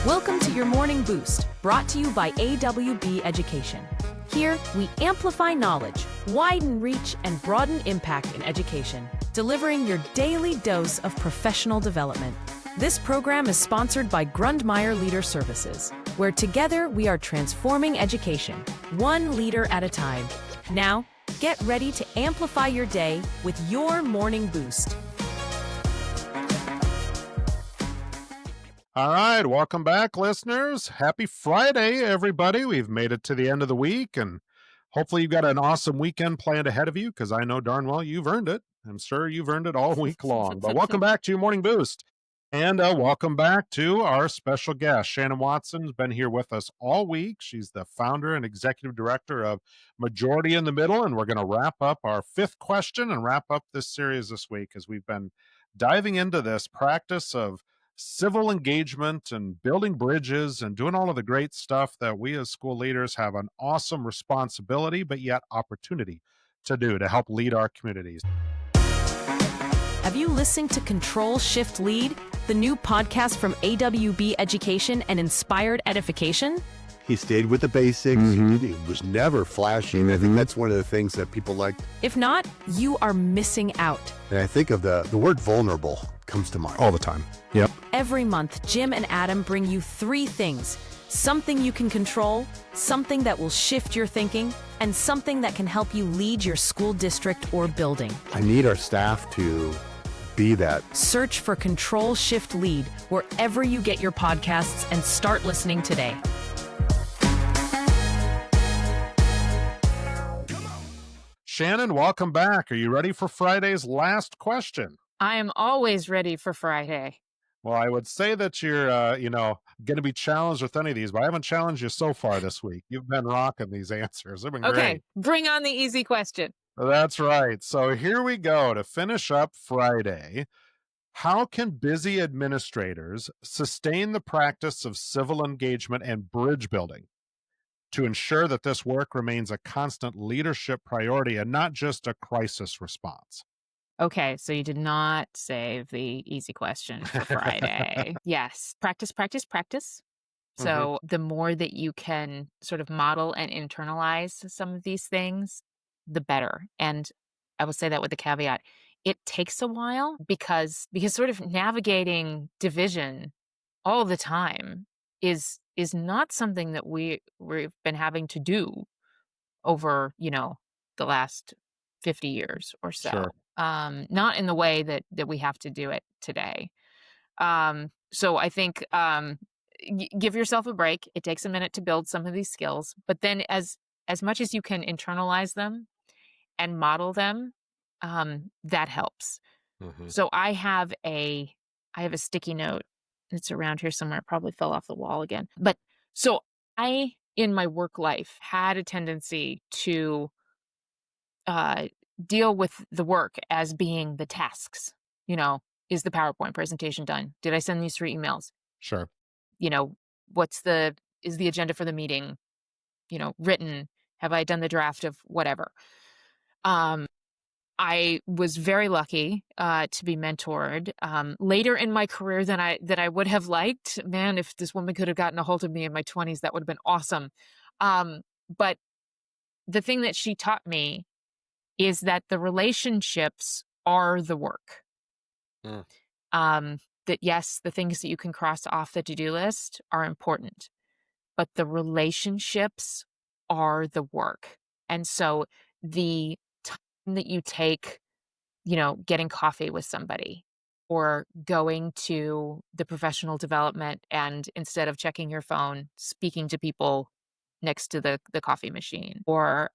Welcome to your Morning Boost, brought to you by AWB Education. Here, we amplify knowledge, widen reach, and broaden impact in education, delivering your daily dose of professional development. This program is sponsored by Grundmeyer Leader Services, where together we are transforming education, one leader at a time. Now, get ready to amplify your day with your Morning Boost. All right, welcome back, listeners. Happy Friday, everybody. We've made it to the end of the week, and hopefully you've got an awesome weekend planned ahead of you, because I know darn well you've earned it. I'm sure you've earned it all week long. But welcome back to your Morning Boost. And welcome back to our special guest. Shannon Watson's been here with us all week. She's the founder and executive director of Majority in the Middle, and we're going to wrap up our fifth question and wrap up this series this week as we've been diving into this practice of civil engagement and building bridges and doing all of the great stuff that we as school leaders have an awesome responsibility, but yet opportunity to do to help lead our communities. Have you listened to Control, Shift, Lead, the new podcast from AWB Education and Inspired Edification? He stayed with the basics. He was never flashy. And I think that's one of the things that people like. If not, you are missing out. And I think of the word vulnerable comes to mind. All the time. Yep. Every month, Jim and Adam bring you three things: something you can control, something that will shift your thinking, and something that can help you lead your school district or building. I need our staff to be that. Search for Control, Shift, Lead wherever you get your podcasts and start listening today. Shannon, welcome back. Are you ready for Friday's last question? I am always ready for Friday. Well, I would say that you're, going to be challenged with any of these, but I haven't challenged you so far this week. You've been rocking these answers. They've been Okay, great. bring on the easy question. That's right. So here we go to finish up Friday. How can busy administrators sustain the practice of civil engagement and bridge building to ensure that this work remains a constant leadership priority and not just a crisis response? Okay, so you did not save the easy question for Friday. Yes, practice, practice, practice. So the more that you can sort of model and internalize some of these things, the better. And I will say that with the caveat, it takes a while because sort of navigating division all the time is not something that we've been having to do over, the last 50 years or so. Sure. Not in the way that we have to do it today. So I think give yourself a break. It takes a minute to build some of these skills, but then as much as you can internalize them and model them, that helps. So I have a sticky note. It's around here somewhere. It probably fell off the wall again. But so I, in my work life, had a tendency to deal with the work as being the tasks. Is the PowerPoint presentation done? Did I send these 3 emails? Sure. Is the agenda for the meeting, written? Have I done the draft of whatever? I was very lucky to be mentored later in my career than I would have liked. Man, if this woman could have gotten a hold of me in my 20s, that would have been awesome. But the thing that she taught me is that the relationships are the work. That yes, the things that you can cross off the to-do list are important, but the relationships are the work. And so the time that you take, getting coffee with somebody or going to the professional development and instead of checking your phone, speaking to people next to the coffee machine or,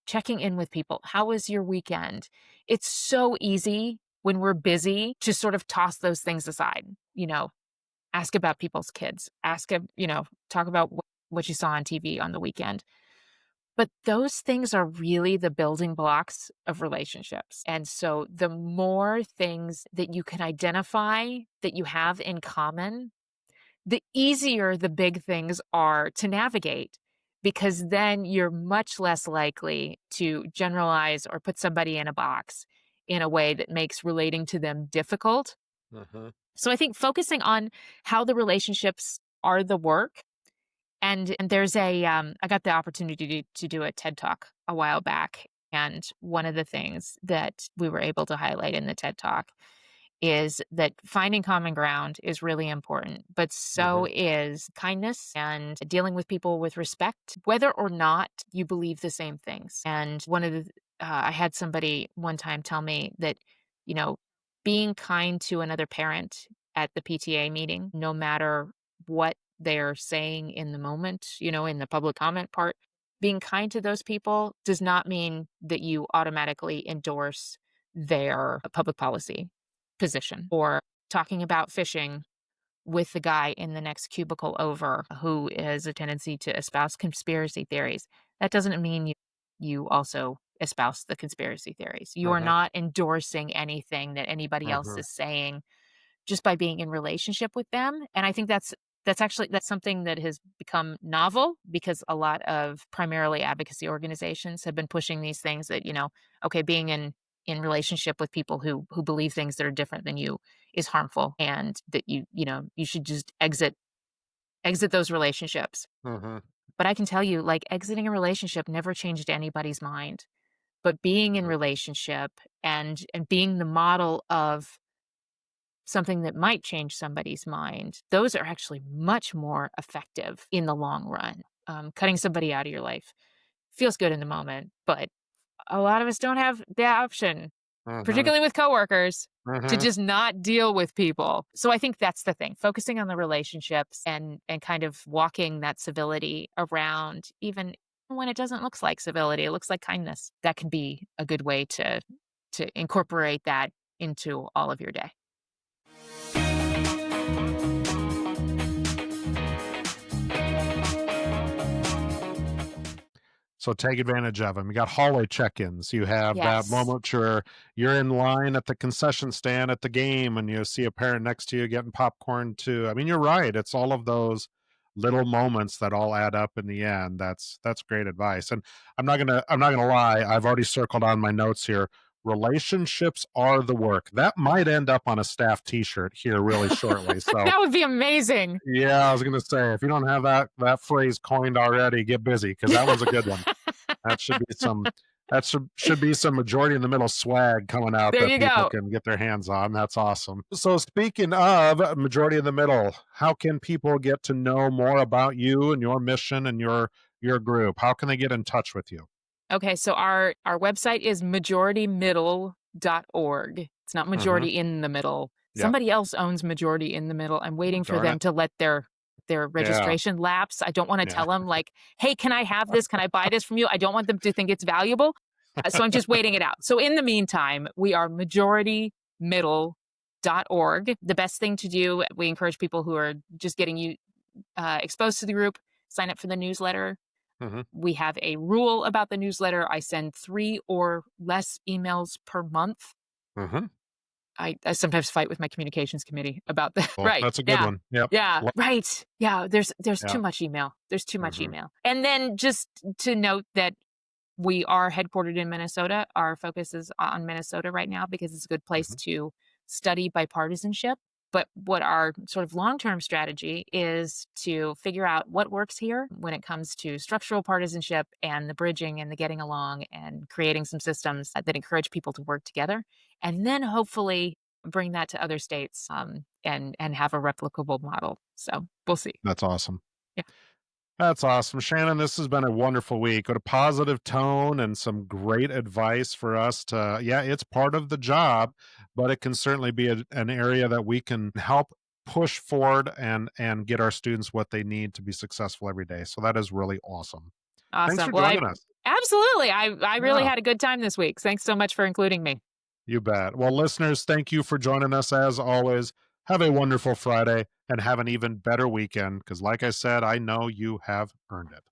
checking in with people. How was your weekend? It's so easy when we're busy to sort of toss those things aside, ask about people's kids, talk about what you saw on TV on the weekend. But those things are really the building blocks of relationships. And so the more things that you can identify that you have in common, the easier the big things are to navigate, because then you're much less likely to generalize or put somebody in a box in a way that makes relating to them difficult. So I think focusing on how the relationships are the work. And there's I got the opportunity to do a TED Talk a while back. And one of the things that we were able to highlight in the TED Talk is that finding common ground is really important, but so Mhm. is kindness and dealing with people with respect, whether or not you believe the same things. And I had somebody one time tell me that, you know, being kind to another parent at the PTA meeting, no matter what they're saying in the moment, in the public comment part, being kind to those people does not mean that you automatically endorse their public policy position, or talking about fishing with the guy in the next cubicle over who has a tendency to espouse conspiracy theories. That doesn't mean you also espouse the conspiracy theories. You are Mhm. not endorsing anything that anybody else Mhm. is saying just by being in relationship with them. And I think that's something that has become novel, because a lot of primarily advocacy organizations have been pushing these things that, okay, being in relationship with people who believe things that are different than you is harmful, and that you should just exit those relationships. Mhm. But I can tell you, like, exiting a relationship never changed anybody's mind. But being in Mhm. relationship and being the model of something that might change somebody's mind, those are actually much more effective in the long run. Cutting somebody out of your life feels good in the moment, but a lot of us don't have the option, Mhm. particularly with coworkers, to Mhm. just not deal with people. So I think that's the thing, focusing on the relationships and kind of walking that civility around, even when it doesn't look like civility, it looks like kindness. That can be a good way to incorporate that into all of your day. So take advantage of them. You got hallway check-ins. You have that Yes. moment you're in line at the concession stand at the game and you see a parent next to you getting popcorn too. I mean, you're right. It's all of those little moments that all add up in the end. That's great advice. And I'm not gonna lie, I've already circled on my notes here. Relationships are the work. That might end up on a staff t-shirt here really shortly. So That would be amazing. yeah, I was gonna say if you don't have that phrase coined already, get busy because that one's a good one. That should be some that should be some majority in the middle swag coming out There that you people go. can get their hands on. That's awesome. So speaking of majority in the middle, how can people get to know more about you and your mission and your group? How can they get in touch with you? Okay, so our website is majoritymiddle.org. It's not Mhm. majority in the middle. Yep. Somebody else owns majority in the middle. I'm waiting for Darn them it. to let their Yeah. registration lapse. I don't wanna Yeah. tell them, like, "Hey, can I have this? Can I buy this from you?" I don't want them to think it's valuable. So I'm just waiting it out. So in the meantime, we are majoritymiddle.org. The best thing to do, we encourage people who are just getting exposed to the group, sign up for the newsletter. Mhm. We have a rule about the newsletter. I send 3 or less emails per month. Mhm. I sometimes fight with my communications committee about that. Well, Right. that's a good Yeah. one. Yep. Yeah. Right. Yeah. There's too Yeah. much email. There's too much Mhm. email. And then just to note that we are headquartered in Minnesota. Our focus is on Minnesota right now because it's a good place Mhm. to study bipartisanship. But what our sort of long term strategy is to figure out what works here when it comes to structural partisanship and the bridging and the getting along and creating some systems that encourage people to work together. And then hopefully bring that to other states, and have a replicable model. So we'll see. That's awesome. Yeah. That's awesome. Shannon, this has been a wonderful week with a positive tone and some great advice for us to, yeah, it's part of the job, but it can certainly be an area that we can help push forward and get our students what they need to be successful every day. So that is really awesome. Thanks Awesome. for Well, joining us. absolutely. I really Yeah, had a good time this week. Thanks so much for including me. you bet. Well, listeners, thank you for joining us as always. Have a wonderful Friday and have an even better weekend because, like I said, I know you have earned it.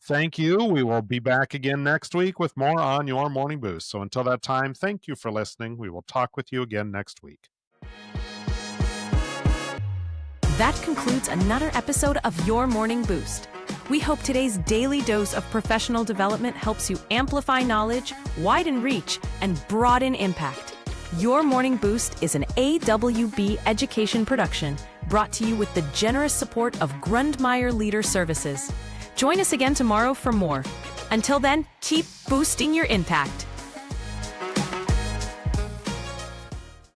Thank you. We will be back again next week with more on your morning boost. So until that time, thank you for listening. We will talk with you again next week. That concludes another episode of Your Morning Boost. We hope today's daily dose of professional development helps you amplify knowledge, widen reach, and broaden impact. Your Morning Boost is an AWB education production brought to you with the generous support of Grundmeyer Leader Services. Join us again tomorrow for more. Until then, keep boosting your impact.